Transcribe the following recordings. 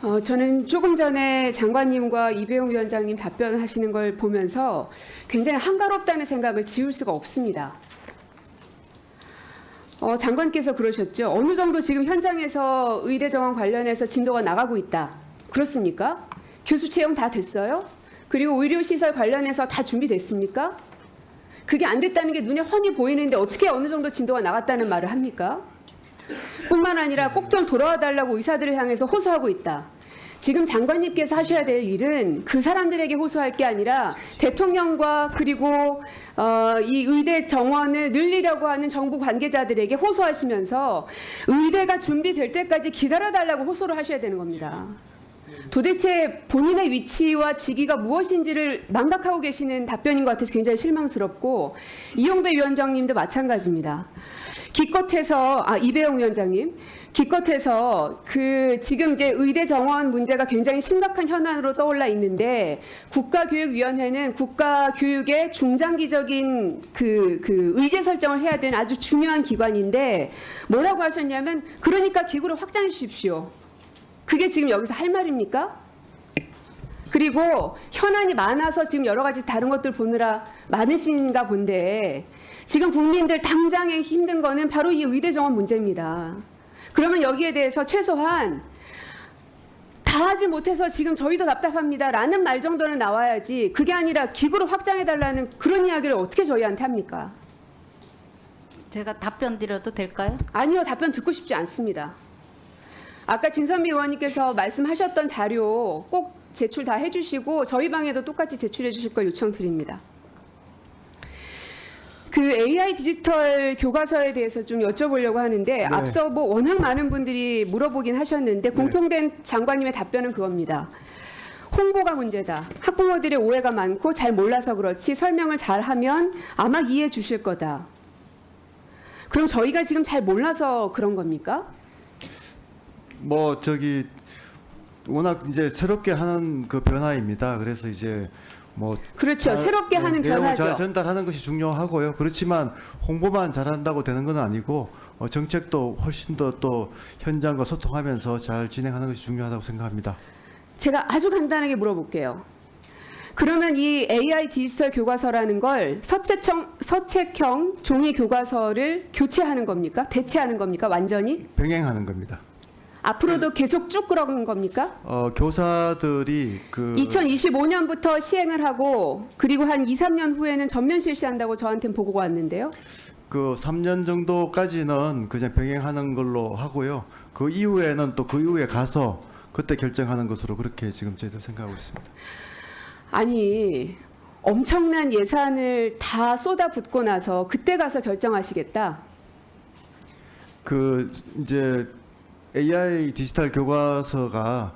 저는 조금 전에 장관님과 이배용 위원장님 답변하시는 걸 보면서 굉장히 한가롭다는 생각을 지울 수가 없습니다. 장관께서 그러셨죠. 어느 정도 지금 현장에서 의대 정원 관련해서 진도가 나가고 있다. 그렇습니까? 교수 채용 다 됐어요? 그리고 의료시설 관련해서 다 준비됐습니까? 그게 안 됐다는 게 눈에 훤히 보이는데 어떻게 어느 정도 진도가 나갔다는 말을 합니까? 뿐만 아니라 꼭 좀 돌아와 달라고 의사들을 향해서 호소하고 있다. 지금 장관님께서 하셔야 될 일은 그 사람들에게 호소할 게 아니라 대통령과 그리고 이 의대 정원을 늘리려고 하는 정부 관계자들에게 호소하시면서 의대가 준비될 때까지 기다려달라고 호소를 하셔야 되는 겁니다. 도대체 본인의 위치와 직위가 무엇인지를 망각하고 계시는 답변인 것 같아서 굉장히 실망스럽고, 이용배 위원장님도 마찬가지입니다. 기껏해서 이배용 위원장님, 기껏해서 지금 이제 의대 정원 문제가 굉장히 심각한 현안으로 떠올라 있는데, 국가교육위원회는 국가교육의 중장기적인 의제 설정을 해야 되는 아주 중요한 기관인데, 뭐라고 하셨냐면, 그러니까 기구를 확장해 주십시오. 그게 지금 여기서 할 말입니까? 그리고 현안이 많아서 지금 여러 가지 다른 것들 보느라 많으신가 본데, 지금 국민들 당장에 힘든 거는 바로 이 의대 정원 문제입니다. 그러면 여기에 대해서 최소한 다 하지 못해서 지금 저희도 답답합니다 라는 말 정도는 나와야지, 그게 아니라 기구를 확장해달라는 그런 이야기를 어떻게 저희한테 합니까? 제가 답변 드려도 될까요? 아니요, 답변 듣고 싶지 않습니다. 아까 진선미 의원님께서 말씀하셨던 자료 꼭 제출 다 해주시고 저희 방에도 똑같이 제출해 주실 걸 요청드립니다. AI 디지털 교과서에 대해서 좀 여쭤보려고 하는데, 네. 앞서 워낙 많은 분들이 물어보긴 하셨는데 공통된 장관님의 답변은 그겁니다. 홍보가 문제다. 학부모들의 오해가 많고 잘 몰라서 그렇지 설명을 잘하면 아마 이해해 주실 거다. 그럼 저희가 지금 잘 몰라서 그런 겁니까? 워낙 이제 새롭게 하는 그 변화입니다. 그래서 이제 그렇죠. 새롭게 하는 내용을 변화죠. 잘 전달하는 것이 중요하고요. 그렇지만 홍보만 잘한다고 되는 건 아니고 정책도 훨씬 더 또 현장과 소통하면서 잘 진행하는 것이 중요하다고 생각합니다. 제가 아주 간단하게 물어볼게요. 그러면 이 AI 디지털 교과서라는 걸 서책형 종이 교과서를 교체하는 겁니까? 대체하는 겁니까? 완전히? 병행하는 겁니다. 앞으로도 계속 쭉 그런 겁니까? 교사들이 2025년부터 시행을 하고 그리고 한 2, 3년 후에는 전면 실시한다고 저한테는 보고가 왔는데요. 3년 정도까지는 그냥 병행하는 걸로 하고요. 그 이후에는 또 그 이후에 가서 그때 결정하는 것으로 그렇게 지금 저희도 생각하고 있습니다. 아니, 엄청난 예산을 다 쏟아붓고 나서 그때 가서 결정하시겠다? 이제 AI 디지털 교과서가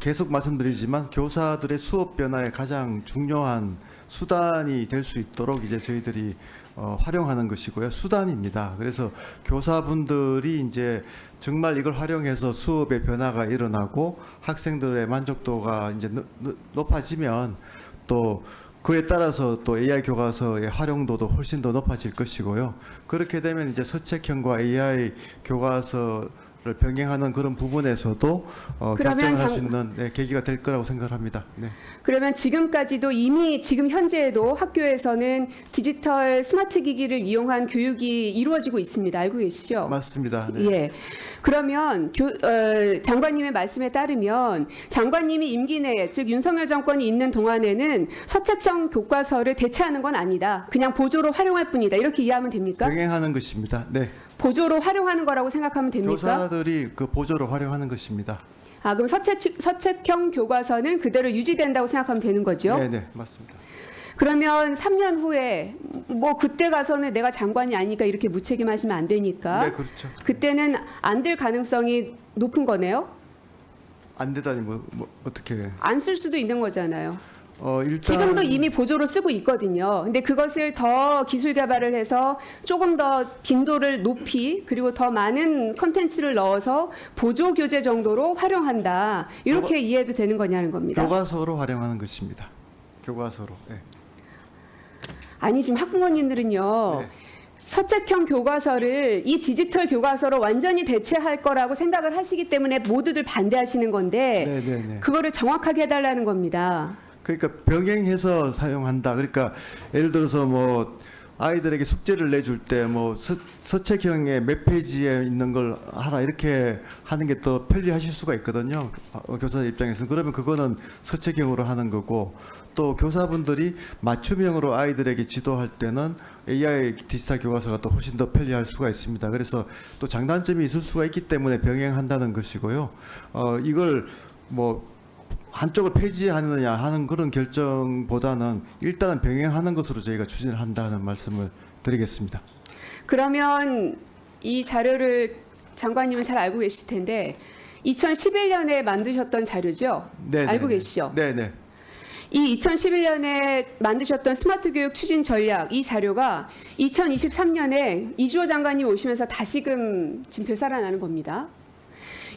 계속 말씀드리지만 교사들의 수업 변화에 가장 중요한 수단이 될 수 있도록 이제 저희들이 활용하는 것이고요. 수단입니다. 그래서 교사분들이 이제 정말 이걸 활용해서 수업의 변화가 일어나고 학생들의 만족도가 이제 높아지면 또 그에 따라서 또 AI 교과서의 활용도도 훨씬 더 높아질 것이고요. 그렇게 되면 이제 서책형과 AI 교과서를 병행하는 그런 부분에서도 결정을 할 수 있는 계기가 될 거라고 생각합니다. 네. 그러면 지금까지도 이미 지금 현재에도 학교에서는 디지털 스마트 기기를 이용한 교육이 이루어지고 있습니다. 알고 계시죠? 맞습니다. 네. 예. 그러면 장관님의 말씀에 따르면 장관님이 임기 내에, 즉 윤석열 정권이 있는 동안에는 서책형 교과서를 대체하는 건 아니다. 그냥 보조로 활용할 뿐이다. 이렇게 이해하면 됩니까? 병행하는 것입니다. 네. 보조로 활용하는 거라고 생각하면 됩니까? 교사들이 그 보조로 활용하는 것입니다. 그럼 서책형 교과서는 그대로 유지된다고 생각하면 되는 거죠? 네, 맞습니다. 그러면 3년 후에 그때 가서는 내가 장관이 아니니까 이렇게 무책임하시면 안 되니까. 네, 그렇죠. 그때는 안 될 가능성이 높은 거네요? 안 되다니 어떻게? 안 쓸 수도 있는 거잖아요. 일단 지금도 이미 보조로 쓰고 있거든요. 근데 그것을 더 기술 개발을 해서 조금 더 빈도를 높이 그리고 더 많은 컨텐츠를 넣어서 보조 교재 정도로 활용한다. 이렇게 이해해도 되는 거냐는 겁니다. 교과서로 활용하는 것입니다. 교과서로. 네. 아니, 지금 학부모님들은요. 네. 서책형 교과서를 이 디지털 교과서로 완전히 대체할 거라고 생각을 하시기 때문에 모두들 반대하시는 건데 네네네. 그거를 정확하게 해달라는 겁니다. 그러니까 병행해서 사용한다. 그러니까 예를 들어서 뭐 아이들에게 숙제를 내줄 때 뭐 서책형의 몇 페이지에 있는 걸 하나 이렇게 하는 게 더 편리하실 수가 있거든요. 교사 입장에서는. 그러면 그거는 서책형으로 하는 거고, 또 교사분들이 맞춤형으로 아이들에게 지도할 때는 AI 디지털 교과서가 또 훨씬 더 편리할 수가 있습니다. 그래서 또 장단점이 있을 수가 있기 때문에 병행한다는 것이고요. 이걸 뭐 한쪽을 폐지하느냐 하는 그런 결정보다는 일단은 병행하는 것으로 저희가 추진을 한다는 말씀을 드리겠습니다. 그러면 이 자료를 장관님은 잘 알고 계실 텐데 2011년에 만드셨던 자료죠? 네네. 알고 계시죠? 네네. 이 2011년에 만드셨던 스마트 교육 추진 전략 이 자료가 2023년에 이주호 장관님 오시면서 다시금 지금 되살아나는 겁니다.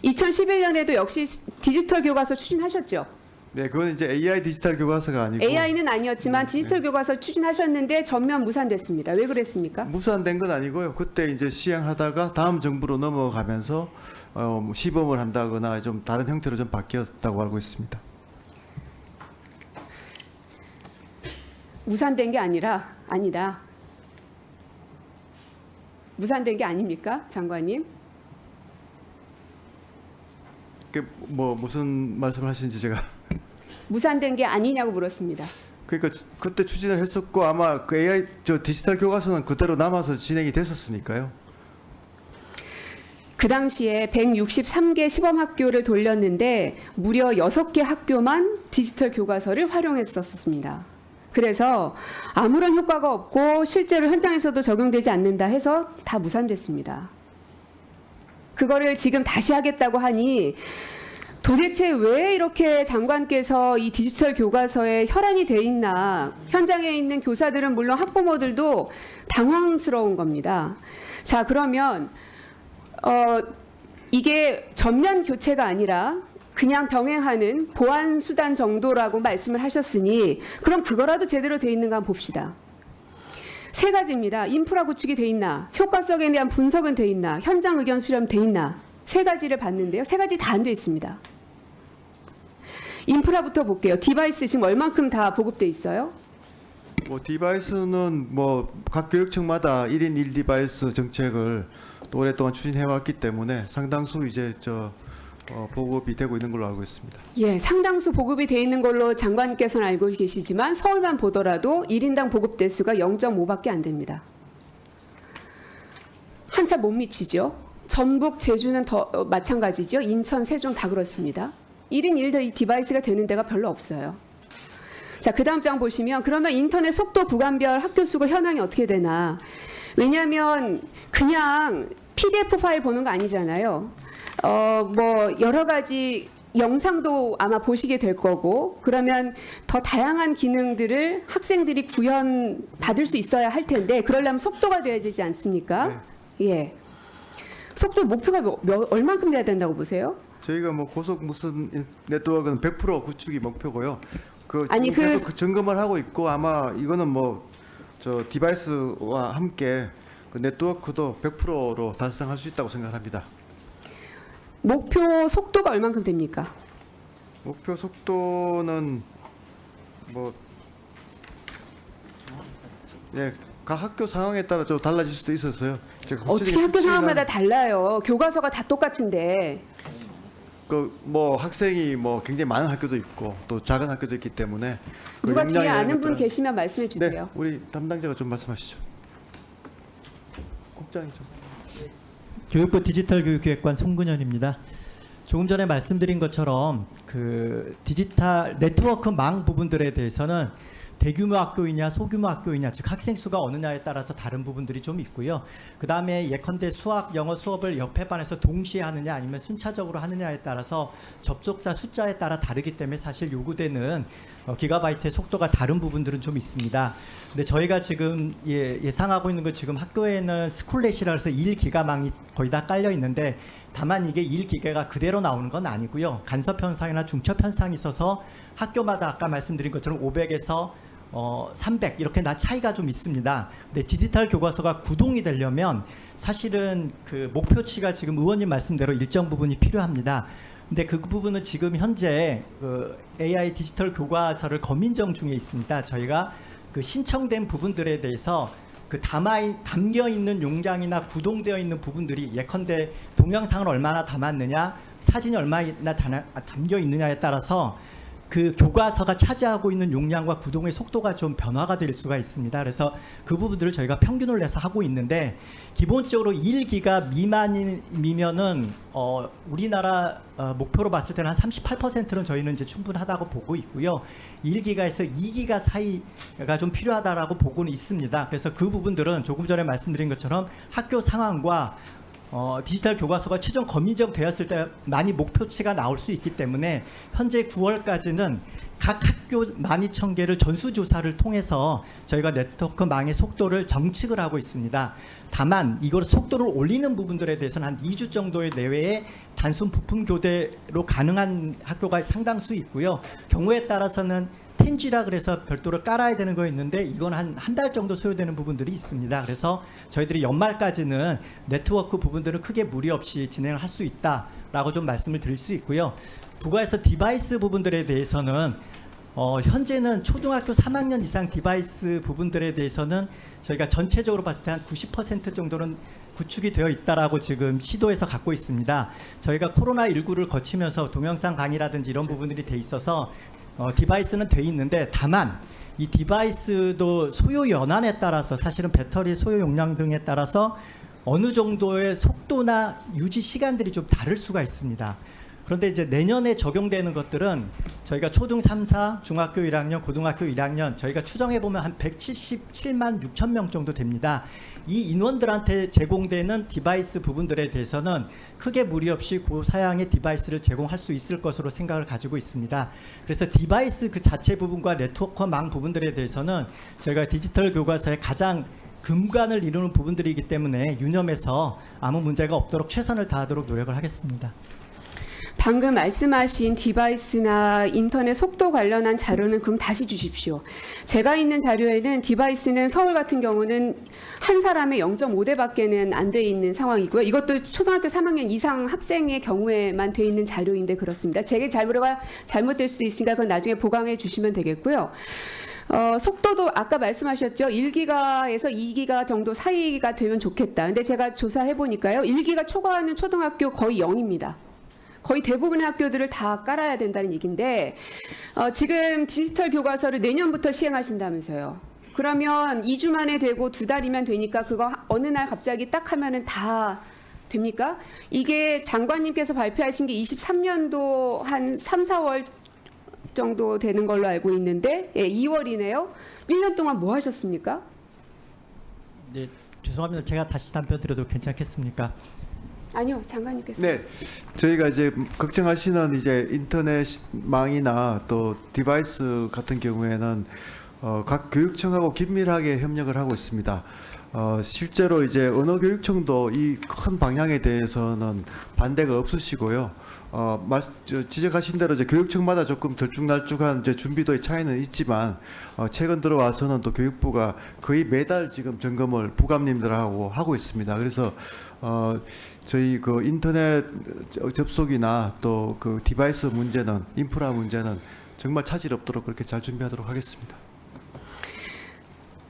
2011년에도 역시 디지털 교과서 추진하셨죠? 네, 그건 이제 AI 디지털 교과서가 아니고 AI는 아니었지만 디지털 교과서 추진하셨는데 전면 무산됐습니다. 왜 그랬습니까? 무산된 건 아니고요. 그때 이제 시행하다가 다음 정부로 넘어가면서 시범을 한다거나 좀 다른 형태로 좀 바뀌었다고 알고 있습니다. 무산된 게 아니다. 무산된 게 아닙니까, 장관님? 그 뭐 무슨 말씀을 하시는지 제가 무산된 게 아니냐고 물었습니다. 그러니까 그때 추진을 했었고 아마 그 AI 디지털 교과서는 그대로 남아서 진행이 됐었으니까요. 그 당시에 163개 시범학교를 돌렸는데 무려 6개 학교만 디지털 교과서를 활용했었습니다. 그래서 아무런 효과가 없고 실제로 현장에서도 적용되지 않는다 해서 다 무산됐습니다. 그거를 지금 다시 하겠다고 하니 도대체 왜 이렇게 장관께서 이 디지털 교과서에 혈안이 돼 있나, 현장에 있는 교사들은 물론 학부모들도 당황스러운 겁니다. 자, 그러면 이게 전면 교체가 아니라 그냥 병행하는 보완 수단 정도라고 말씀을 하셨으니 그럼 그거라도 제대로 돼 있는가 한번 봅시다. 세 가지입니다. 인프라 구축이 돼 있나, 효과성에 대한 분석은 돼 있나, 현장 의견 수렴 돼 있나, 세 가지를 봤는데요. 세 가지 다 안 돼 있습니다. 인프라부터 볼게요. 디바이스 지금 얼만큼 다 보급돼 있어요? 뭐 디바이스는 뭐 각 교육청마다 1인 1디바이스 정책을 또 오랫동안 추진해 왔기 때문에 상당수 이제 보급이 되고 있는 걸로 알고 있습니다. 예, 상당수 보급이 돼 있는 걸로 장관께서는 알고 계시지만 서울만 보더라도 1인당 보급 대수가 0.5밖에 안 됩니다. 한참 못 미치죠. 전북, 제주는 더 마찬가지죠. 인천, 세종 다 그렇습니다. 1인 1 디바이스가 되는 데가 별로 없어요. 자, 그 다음 장 보시면 그러면 인터넷 속도 구간별 학교 수가 현황이 어떻게 되나. 왜냐하면 그냥 PDF 파일 보는 거 아니잖아요. 뭐 여러 가지 영상도 아마 보시게 될 거고 그러면 더 다양한 기능들을 학생들이 구현 받을 수 있어야 할 텐데 그러려면 속도가 돼야 되지 않습니까? 네. 예. 속도 목표가 얼만큼 돼야 된다고 보세요? 저희가 뭐 고속 무슨 네트워크는 100% 구축이 목표고요. 아니, 지금 계속 점검을 하고 있고 아마 이거는 뭐 디바이스와 함께 그 네트워크도 100%로 달성할 수 있다고 생각합니다. 목표 속도가 얼만큼 됩니까? 목표 속도는 뭐 각 학교 상황에 따라 좀 달라질 수도 있어서요. 제가 어떻게 구체적인 학교 수치는 상황마다 달라요. 교과서가 다 똑같은데. 뭐 학생이 뭐 굉장히 많은 학교도 있고 또 작은 학교도 있기 때문에 그 누가 뒤에 역량이나 이런 아는 분 것들은- 계시면 말씀해 주세요. 네, 우리 담당자가 좀 말씀하시죠. 국장이 좀. 교육부 디지털 교육기획관 송근현입니다. 조금 전에 말씀드린 것처럼 그 디지털 네트워크망 부분들에 대해서는 대규모 학교이냐 소규모 학교이냐 즉 학생 수가 어느냐에 따라서 다른 부분들이 좀 있고요. 그 다음에 예컨대 수학, 영어 수업을 옆에 반에서 동시에 하느냐 아니면 순차적으로 하느냐에 따라서 접속자 숫자에 따라 다르기 때문에 사실 요구되는 기가바이트의 속도가 다른 부분들은 좀 있습니다. 근데 저희가 지금 예상하고 있는 건 지금 학교에는 스쿨렛이라 해서 1기가망이 거의 다 깔려 있는데 다만 이게 1기가가 그대로 나오는 건 아니고요. 간섭 현상이나 중첩 현상이 있어서 학교마다 아까 말씀드린 것처럼 500에서 300 이렇게 차이가 좀 있습니다. 근데 디지털 교과서가 구동이 되려면 사실은 그 목표치가 지금 의원님 말씀대로 일정 부분이 필요합니다. 근데 그 부분은 지금 현재 그 AI 디지털 교과서를 검인정 중에 있습니다. 저희가 그 신청된 부분들에 대해서 그 담겨 있는 용량이나 구동되어 있는 부분들이 예컨대 동영상을 얼마나 담았느냐, 사진이 얼마나 담겨 있느냐에 따라서 그 교과서가 차지하고 있는 용량과 구동의 속도가 좀 변화가 될 수가 있습니다. 그래서 그 부분들을 저희가 평균을 내서 하고 있는데 기본적으로 1기가 미만이면은 우리나라 목표로 봤을 때는 한 38%는 저희는 이제 충분하다고 보고 있고요. 1기가에서 2기가 사이가 좀 필요하다라고 보고는 있습니다. 그래서 그 부분들은 조금 전에 말씀드린 것처럼 학교 상황과 디지털 교과서가 최종 검인정 되었을 때 많이 목표치가 나올 수 있기 때문에 현재 9월까지는 각 학교 12,000개를 전수조사를 통해서 저희가 네트워크 망의 속도를 정측을 하고 있습니다. 다만 이걸 속도를 올리는 부분들에 대해서는 한 2주 정도의 내외에 단순 부품 교대로 가능한 학교가 상당수 있고요. 경우에 따라서는 10G라 그래서 별도로 깔아야 되는 거 있는데 이건 한 달 정도 소요되는 부분들이 있습니다. 그래서 저희들이 연말까지는 네트워크 부분들은 크게 무리 없이 진행을 할 수 있다라고 좀 말씀을 드릴 수 있고요. 부가에서 디바이스 부분들에 대해서는 현재는 초등학교 3학년 이상 디바이스 부분들에 대해서는 저희가 전체적으로 봤을 때 한 90% 정도는 구축이 되어 있다라고 지금 시도해서 갖고 있습니다. 저희가 코로나19를 거치면서 동영상 강의라든지 이런 부분들이 돼 있어서 디바이스는 돼 있는데 다만 이 디바이스도 소요 연한에 따라서 사실은 배터리 소요 용량 등에 따라서 어느 정도의 속도나 유지 시간들이 좀 다를 수가 있습니다. 그런데 이제 내년에 적용되는 것들은 저희가 초등 3, 4, 중학교 1학년, 고등학교 1학년 저희가 추정해 보면 한 177만 6천 명 정도 됩니다. 이 인원들한테 제공되는 디바이스 부분들에 대해서는 크게 무리 없이 고사양의 디바이스를 제공할 수 있을 것으로 생각을 가지고 있습니다. 그래서 디바이스 그 자체 부분과 네트워크망 부분들에 대해서는 저희가 디지털 교과서의 가장 근간을 이루는 부분들이기 때문에 유념해서 아무 문제가 없도록 최선을 다하도록 노력을 하겠습니다. 방금 말씀하신 디바이스나 인터넷 속도 관련한 자료는 그럼 다시 주십시오. 제가 있는 자료에는 디바이스는 서울 같은 경우는 한 사람의 0.5대밖에는 안 돼 있는 상황이고요. 이것도 초등학교 3학년 이상 학생의 경우에만 돼 있는 자료인데 그렇습니다. 제 자료가 잘못될 수도 있으니까 그건 나중에 보강해 주시면 되겠고요. 속도도 아까 말씀하셨죠. 1기가에서 2기가 정도 사이가 되면 좋겠다. 근데 제가 조사해 보니까요. 1기가 초과하는 초등학교 거의 0입니다. 거의 대부분의 학교들을 다 깔아야 된다는 얘기인데 지금 디지털 교과서를 내년부터 시행하신다면서요. 그러면 2주 만에 되고 2달이면 되니까 그거 어느 날 갑자기 딱 하면은 다 됩니까? 이게 장관님께서 발표하신 게 23년도 한 3, 4월 정도 되는 걸로 알고 있는데 2월이네요. 1년 동안 뭐 하셨습니까? 네, 죄송합니다. 제가 다시 답변 드려도 괜찮겠습니까? 아니요, 장관님께서. 네, 저희가 이제 걱정하시는 이제 인터넷망이나 또 디바이스 같은 경우에는 각 교육청하고 긴밀하게 협력을 하고 있습니다. 실제로 이제 언어교육청도 이 큰 방향에 대해서는 반대가 없으시고요. 지적하신 대로 이제 교육청마다 조금 들쭉날쭉한 이제 준비도의 차이는 있지만 최근 들어와서는 또 교육부가 거의 매달 지금 점검을 부감님들하고 하고 있습니다. 그래서 저희 그 인터넷 접속이나 또 그 디바이스 문제는 인프라 문제는 정말 차질 없도록 그렇게 잘 준비하도록 하겠습니다.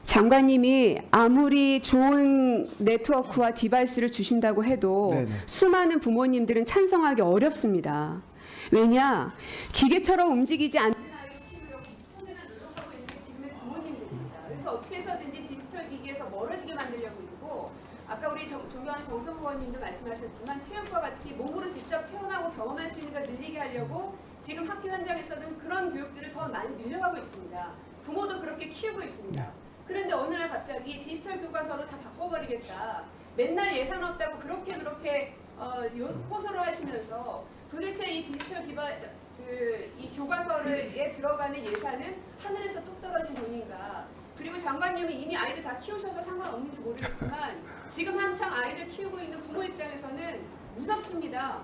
장관님이 아무리 좋은 네트워크와 디바이스를 주신다고 해도 네네. 수많은 부모님들은 찬성하기 어렵습니다. 왜냐? 기계처럼 움직이지 않는 아이를 키우려고 손에나 노력하고 있는 게 지금의 부모님들입니다. 그래서 어떻게 해서든지 디지털 기기에서 멀어지게 만들려고 있고 아까 우리 존경하는 정성 의원님도 말씀하셨지만 체육과 같이 몸으로 직접 체험하고 경험할 수 있는 걸 늘리게 하려고 지금 학교 현장에서는 그런 교육들을 더 많이 늘려가고 있습니다. 부모도 그렇게 키우고 있습니다. 그런데 어느 날 갑자기 디지털 교과서로 다 바꿔버리겠다. 맨날 예산 없다고 그렇게 호소를 하시면서 도대체 이 디지털 이 교과서에 들어가는 예산은 하늘에서 뚝 떨어진 돈인가? 그리고 장관님은 이미 아이들 다 키우셔서 상관없는지 모르겠지만 지금 한창 아이들 키우고 있는 부모 입장에서는 무섭습니다.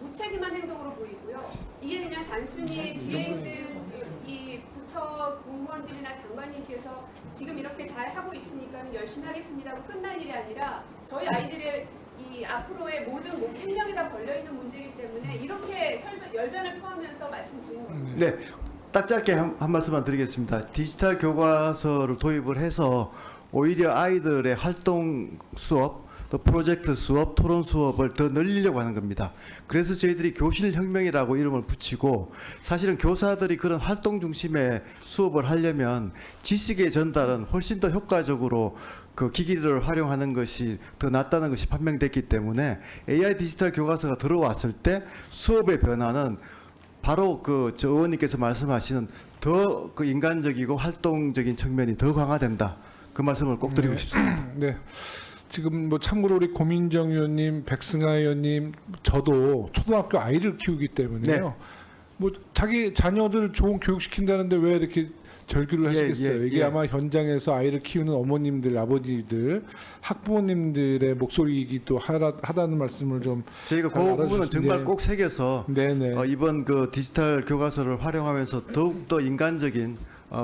무책임한 행동으로 보이고요. 이게 그냥 단순히 뒤에 있는 이 부처 공무원들이나 장관님께서 지금 이렇게 잘 하고 있으니까 열심히 하겠습니다고 끝날 일이 아니라 저희 아이들의 이 앞으로의 모든 생명이 다 걸려 있는 문제이기 때문에 이렇게 열변을 토하면서 말씀드리는 겁니다. 네, 딱 짧게 한 말씀만 드리겠습니다. 디지털 교과서를 도입을 해서 오히려 아이들의 활동 수업, 또 프로젝트 수업, 토론 수업을 더 늘리려고 하는 겁니다. 그래서 저희들이 교실혁명이라고 이름을 붙이고, 사실은 교사들이 그런 활동 중심의 수업을 하려면 지식의 전달은 훨씬 더 효과적으로 그 기기를 활용하는 것이 더 낫다는 것이 판명됐기 때문에 AI 디지털 교과서가 들어왔을 때 수업의 변화는 바로 저 의원님께서 말씀하시는 더 그 인간적이고 활동적인 측면이 더 강화된다. 그 말씀을 꼭 드리고 싶습니다. 네. 지금 뭐 참고로 우리 고민정 의원님, 백승하 의원님, 저도 초등학교 아이를 키우기 때문에요. 네. 뭐 자기 자녀들 좋은 교육 시킨다는데 왜 이렇게 절규를 하시겠어요? 이게 아마 현장에서 아이를 키우는 어머님들, 아버지들, 학부모님들의 목소리이기도 하다는 말씀을 좀 저희가 그 잘 부분은 정말 알아주시는데. 꼭 새겨서 네네. 이번 그 디지털 교과서를 활용하면서 더욱더 인간적인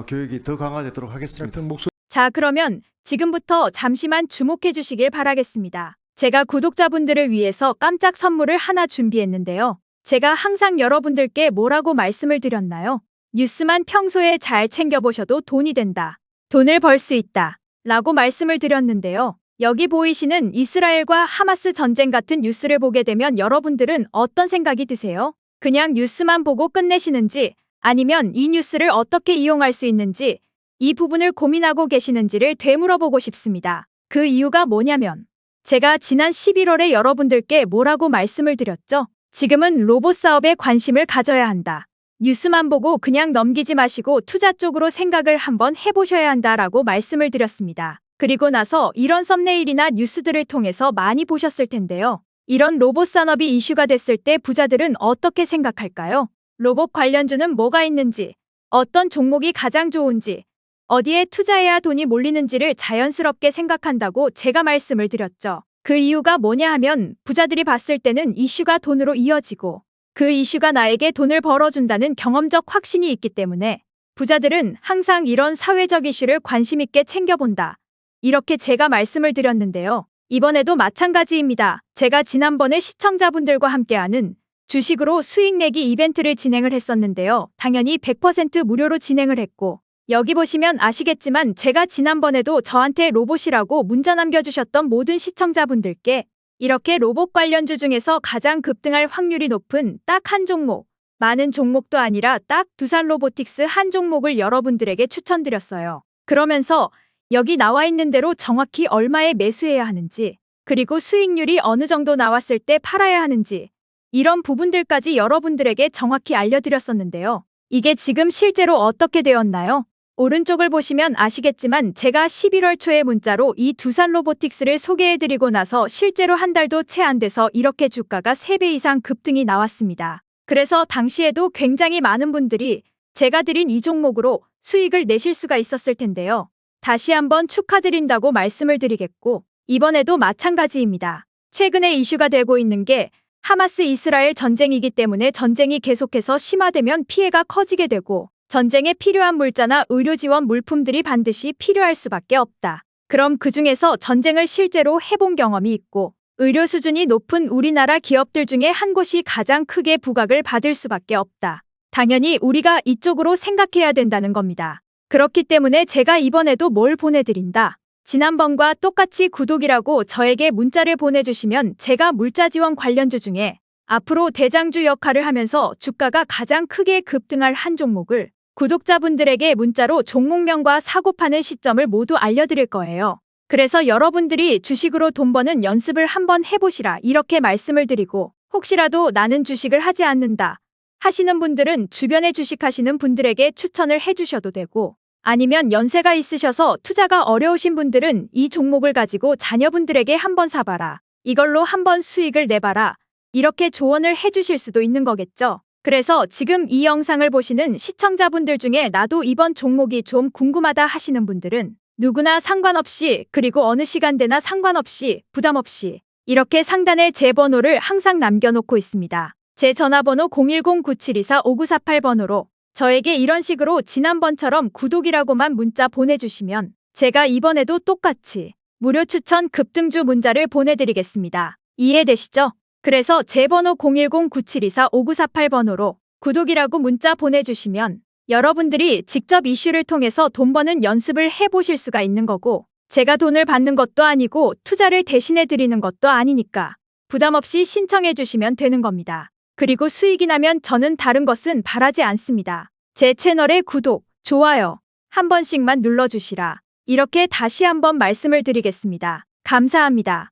교육이 더 강화되도록 하겠습니다. 하여튼 목소리 자, 그러면 지금부터 잠시만 주목해 주시길 바라겠습니다. 제가 구독자분들을 위해서 깜짝 선물을 하나 준비했는데요. 제가 항상 여러분들께 뭐라고 말씀을 드렸나요? 뉴스만 평소에 잘 챙겨보셔도 돈이 된다. 돈을 벌 수 있다. 라고 말씀을 드렸는데요. 여기 보이시는 이스라엘과 하마스 전쟁 같은 뉴스를 보게 되면 여러분들은 어떤 생각이 드세요? 그냥 뉴스만 보고 끝내시는지, 아니면 이 뉴스를 어떻게 이용할 수 있는지, 이 부분을 고민하고 계시는지를 되물어보고 싶습니다. 그 이유가 뭐냐면, 제가 지난 11월에 여러분들께 뭐라고 말씀을 드렸죠? 지금은 로봇 사업에 관심을 가져야 한다. 뉴스만 보고 그냥 넘기지 마시고 투자 쪽으로 생각을 한번 해보셔야 한다라고 말씀을 드렸습니다. 그리고 나서 이런 썸네일이나 뉴스들을 통해서 많이 보셨을 텐데요. 이런 로봇 산업이 이슈가 됐을 때 부자들은 어떻게 생각할까요? 로봇 관련주는 뭐가 있는지, 어떤 종목이 가장 좋은지, 어디에 투자해야 돈이 몰리는지를 자연스럽게 생각한다고 제가 말씀을 드렸죠. 그 이유가 뭐냐 하면 부자들이 봤을 때는 이슈가 돈으로 이어지고 그 이슈가 나에게 돈을 벌어준다는 경험적 확신이 있기 때문에 부자들은 항상 이런 사회적 이슈를 관심 있게 챙겨본다. 이렇게 제가 말씀을 드렸는데요. 이번에도 마찬가지입니다. 제가 지난번에 시청자분들과 함께하는 주식으로 수익 내기 이벤트를 진행을 했었는데요. 당연히 100% 무료로 진행을 했고, 여기 보시면 아시겠지만 제가 지난번에도 저한테 로봇이라고 문자 남겨주셨던 모든 시청자분들께 이렇게 로봇 관련주 중에서 가장 급등할 확률이 높은 딱 한 종목, 많은 종목도 아니라 딱 두산 로보틱스 한 종목을 여러분들에게 추천드렸어요. 그러면서 여기 나와 있는 대로 정확히 얼마에 매수해야 하는지, 그리고 수익률이 어느 정도 나왔을 때 팔아야 하는지, 이런 부분들까지 여러분들에게 정확히 알려드렸었는데요. 이게 지금 실제로 어떻게 되었나요? 오른쪽을 보시면 아시겠지만 제가 11월 초에 문자로 이 두산 로보틱스를 소개해드리고 나서 실제로 한 달도 채 안 돼서 이렇게 주가가 3배 이상 급등이 나왔습니다. 그래서 당시에도 굉장히 많은 분들이 제가 드린 이 종목으로 수익을 내실 수가 있었을 텐데요. 다시 한번 축하드린다고 말씀을 드리겠고, 이번에도 마찬가지입니다. 최근에 이슈가 되고 있는 게 하마스 이스라엘 전쟁이기 때문에 전쟁이 계속해서 심화되면 피해가 커지게 되고 전쟁에 필요한 물자나 의료 지원 물품들이 반드시 필요할 수밖에 없다. 그럼 그 중에서 전쟁을 실제로 해본 경험이 있고 의료 수준이 높은 우리나라 기업들 중에 한 곳이 가장 크게 부각을 받을 수밖에 없다. 당연히 우리가 이쪽으로 생각해야 된다는 겁니다. 그렇기 때문에 제가 이번에도 뭘 보내드린다. 지난번과 똑같이 구독이라고 저에게 문자를 보내주시면 제가 물자 지원 관련주 중에 앞으로 대장주 역할을 하면서 주가가 가장 크게 급등할 한 종목을 구독자분들에게 문자로 종목명과 사고 파는 시점을 모두 알려드릴 거예요. 그래서 여러분들이 주식으로 돈 버는 연습을 한번 해보시라 이렇게 말씀을 드리고, 혹시라도 나는 주식을 하지 않는다 하시는 분들은 주변에 주식하시는 분들에게 추천을 해주셔도 되고, 아니면 연세가 있으셔서 투자가 어려우신 분들은 이 종목을 가지고 자녀분들에게 한번 사봐라. 이걸로 한번 수익을 내봐라. 이렇게 조언을 해주실 수도 있는 거겠죠. 그래서 지금 이 영상을 보시는 시청자분들 중에 나도 이번 종목이 좀 궁금하다 하시는 분들은 누구나 상관없이, 그리고 어느 시간대나 상관없이 부담 없이 이렇게 상단에 제 번호를 항상 남겨놓고 있습니다. 제 전화번호 010-9724-5948번호로 저에게 이런 식으로 지난번처럼 구독이라고만 문자 보내주시면 제가 이번에도 똑같이 무료 추천 급등주 문자를 보내드리겠습니다. 이해되시죠? 그래서 제 번호 010-9724-5948번호로 구독이라고 문자 보내주시면 여러분들이 직접 이슈를 통해서 돈 버는 연습을 해보실 수가 있는 거고, 제가 돈을 받는 것도 아니고 투자를 대신해 드리는 것도 아니니까 부담 없이 신청해 주시면 되는 겁니다. 그리고 수익이 나면 저는 다른 것은 바라지 않습니다. 제 채널에 구독, 좋아요 한 번씩만 눌러주시라. 이렇게 다시 한번 말씀을 드리겠습니다. 감사합니다.